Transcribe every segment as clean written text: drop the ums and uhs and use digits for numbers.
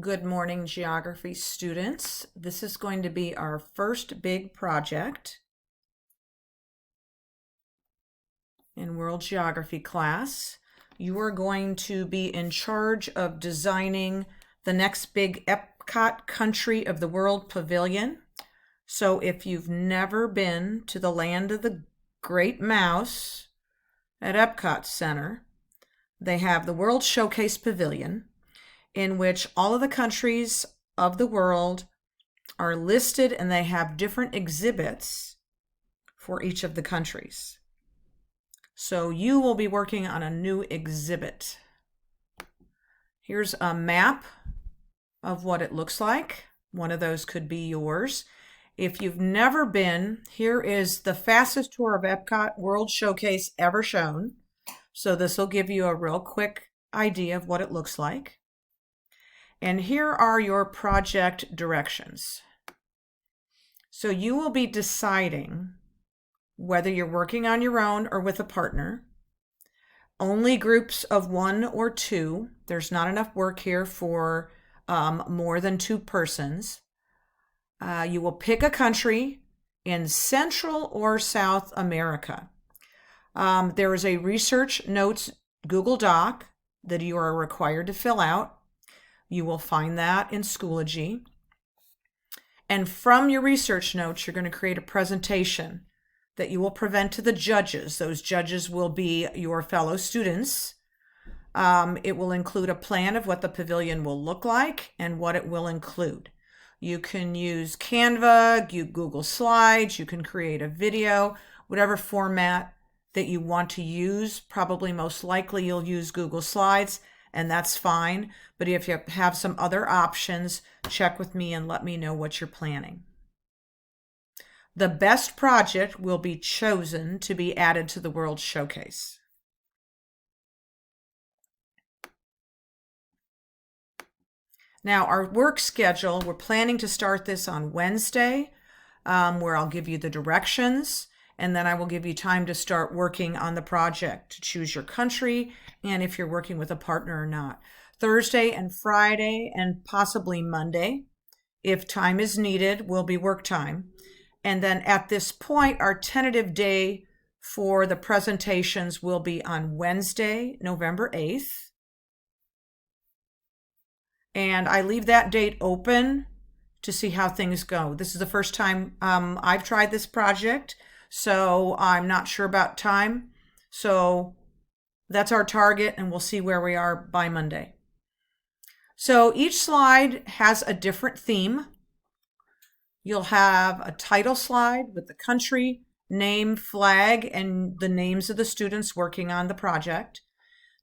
Good morning, geography students. This is going to be our first big project in world geography class. You are going to be in charge of designing the next big Epcot country of the world pavilion. So if you've never been to the land of the Great Mouse at Epcot Center, they have the World Showcase Pavilion, in which all of the countries of the world are listed and they have different exhibits for each of the countries. So you will be working on a new exhibit. Here's a map of what it looks like. One of those could be yours. If you've never been, here is the fastest tour of Epcot World Showcase ever shown. So this will give you a real quick idea of what it looks like. And here are your project directions. So you will be deciding whether you're working on your own or with a partner. Only groups of 1 or 2. There's not enough work here for more than 2 persons. You will pick a country in Central or South America. There is a research notes Google Doc that you are required to fill out. You will find that in Schoology. And from your research notes, you're going to create a presentation that you will present to the judges. Those judges will be your fellow students. It will include a plan of what the pavilion will look like and what it will include. You can use Canva, Google Slides, you can create a video, whatever format that you want to use. Probably most likely you'll use Google Slides, and that's fine. But if you have some other options, check with me and let me know what you're planning. The best project will be chosen to be added to the World Showcase. Now, our work schedule, we're planning to start this on Wednesday, where I'll give you the directions, and then I will give you time to start working on the project, to choose your country, and if you're working with a partner or not. Thursday and Friday, and possibly Monday, if time is needed, will be work time. And then at this point, our tentative day for the presentations will be on Wednesday, November 8th. And I leave that date open to see how things go. This is the first time I've tried this project, so I'm not sure about time. So that's our target, and we'll see where we are by Monday. So each slide has a different theme. You'll have a title slide with the country, name, flag, and the names of the students working on the project.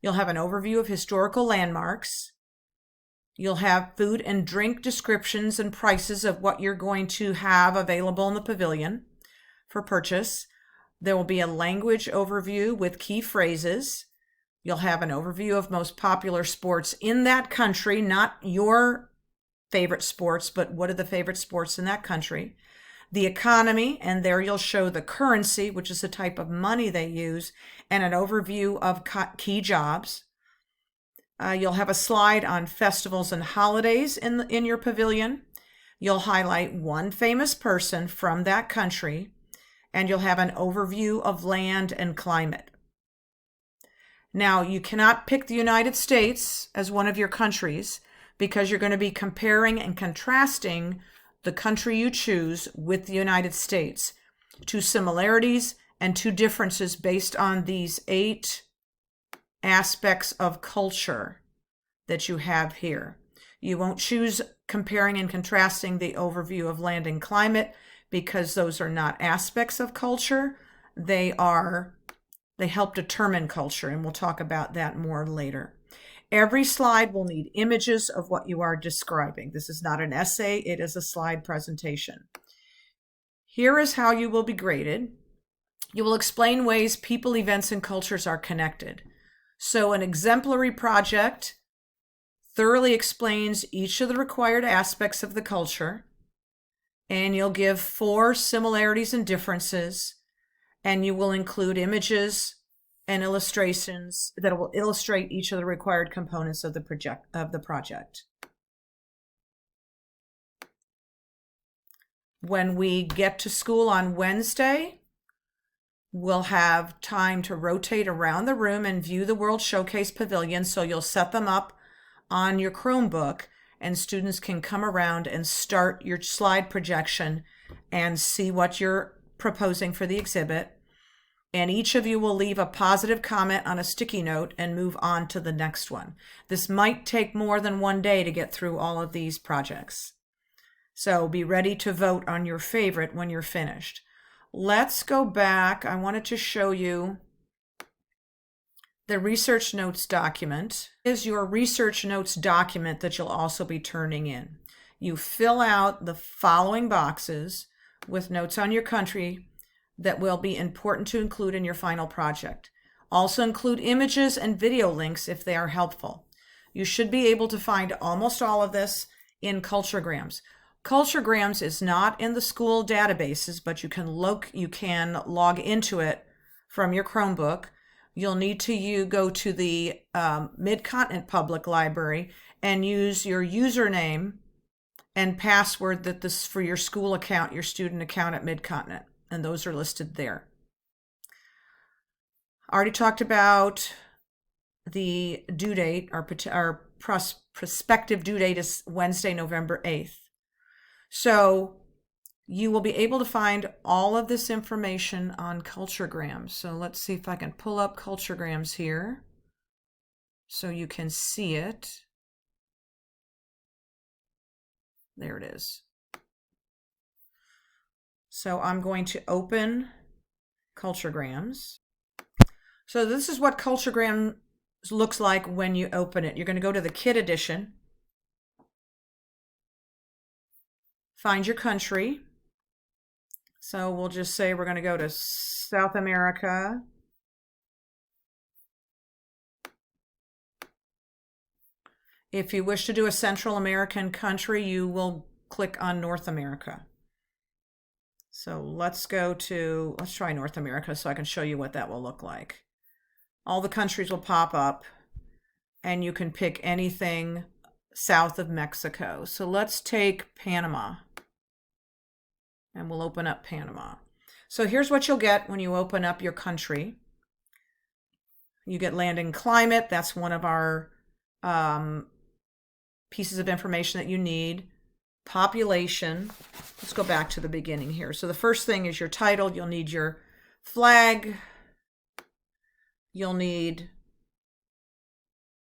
You'll have an overview of historical landmarks. You'll have food and drink descriptions and prices of what you're going to have available in the pavilion for purchase. There will be a language overview with key phrases. You'll have an overview of most popular sports in that country, not your favorite sports, but what are the favorite sports in that country. The economy, and there you'll show the currency, which is the type of money they use, and an overview of key jobs. You'll have a slide on festivals and holidays in your pavilion. You'll highlight one famous person from that country, and you'll have an overview of land and climate. Now, you cannot pick the United States as one of your countries because you're going to be comparing and contrasting the country you choose with the United States. 2 similarities and 2 differences based on these 8 aspects of culture that you have here. You won't choose comparing and contrasting the overview of land and climate because those are not aspects of culture. They help determine culture, and we'll talk about that more later. Every slide will need images of what you are describing. This is not an essay, it is a slide presentation. Here is how you will be graded. You will explain ways people, events, and cultures are connected. So an exemplary project thoroughly explains each of the required aspects of the culture, and you'll give 4 similarities and differences, and you will include images and illustrations that will illustrate each of the required components of the project. When we get to school on Wednesday, we'll have time to rotate around the room and view the World Showcase Pavilion. So you'll set them up on your Chromebook and students can come around and start your slide projection and see what you're proposing for the exhibit. And each of you will leave a positive comment on a sticky note and move on to the next one. This might take more than one day to get through all of these projects. So be ready to vote on your favorite when you're finished. Let's go back. I wanted to show you the research notes document. Is your research notes document that you'll also be turning in. You fill out the following boxes with notes on your country that will be important to include in your final project. Also include images and video links if they are helpful. You should be able to find almost all of this in Culturegrams. Culturegrams is not in the school databases, but you can log into it from your Chromebook. You'll need to go to the Mid-Continent Public Library and use your username and password for your school account, your student account at Mid-Continent, and those are listed there. I already talked about the due date. Our prospective due date is Wednesday, November 8th. So you will be able to find all of this information on Culturegrams. So let's see if I can pull up Culturegrams here so you can see it. There it is. So I'm going to open Culturegrams. So this is what Culturegrams looks like when you open it. You're going to go to the Kid Edition. Find your country. So we'll just say we're going to go to South America. If you wish to do a Central American country, you will click on North America. So let's try North America so I can show you what that will look like. All the countries will pop up and you can pick anything south of Mexico. So let's take Panama. And we'll open up Panama. So here's what you'll get when you open up your country. You get land and climate. That's one of our pieces of information that you need. Population. Let's go back to the beginning here. So the first thing is your title. You'll need your flag. You'll need,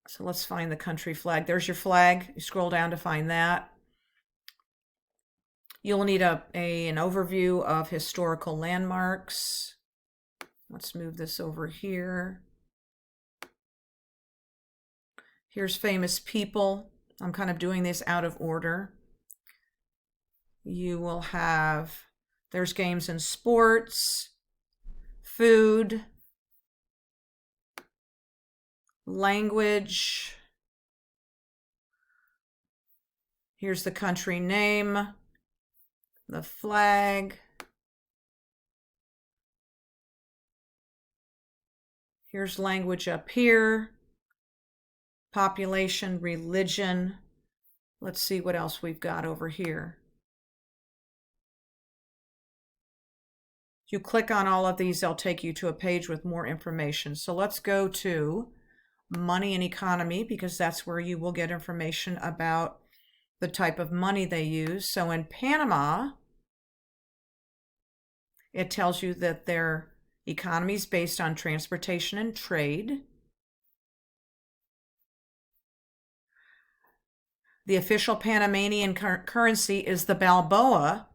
so let's find the country flag. There's your flag. You scroll down to find that. You'll need an overview of historical landmarks. Let's move this over here. Here's famous people. I'm kind of doing this out of order. You will have, there's games and sports, food, language. Here's the country name. The flag. Here's language up here. Population, religion. Let's see what else we've got over here. If you click on all of these, they'll take you to a page with more information. So let's go to money and economy because that's where you will get information about the type of money they use. So in Panama, it tells you that their economy is based on transportation and trade. The official Panamanian currency is the Balboa,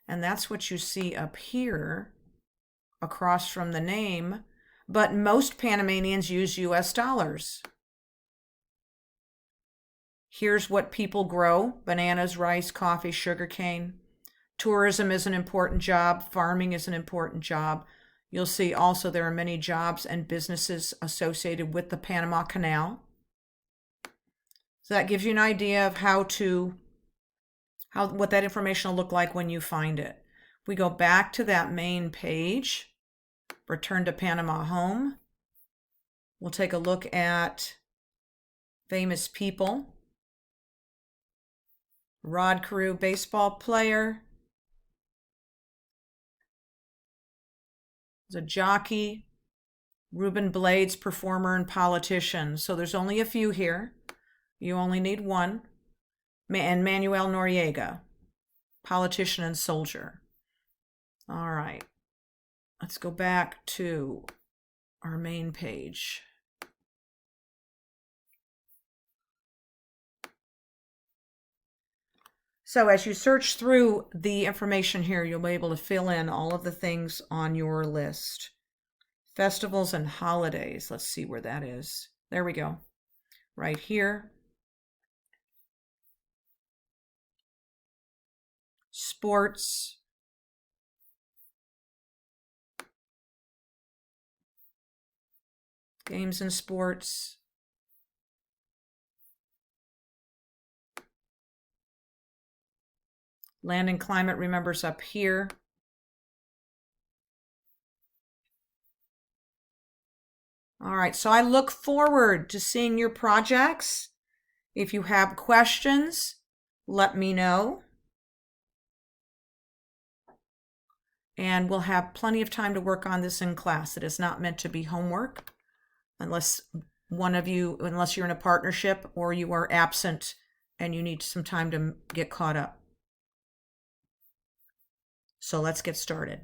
and that's what you see up here across from the name. But most Panamanians use US dollars. Here's what people grow: bananas, rice, coffee, sugarcane. Tourism is an important job. Farming is an important job. You'll see also there are many jobs and businesses associated with the Panama Canal. So that gives you an idea of what that information will look like when you find it. We go back to that main page, return to Panama home. We'll take a look at famous people. Rod Carew, baseball player. The jockey, Ruben Blades, performer, and politician. So there's only a few here. You only need one. And Manuel Noriega, politician and soldier. All right. Let's go back to our main page. So as you search through the information here, you'll be able to fill in all of the things on your list. Festivals and holidays. Let's see where that is. There we go. Right here. Sports. Games and sports. Land and climate, remembers up here. All right, so I look forward to seeing your projects. If you have questions, let me know. And we'll have plenty of time to work on this in class. It is not meant to be homework unless you're in a partnership or you are absent and you need some time to get caught up. So let's get started.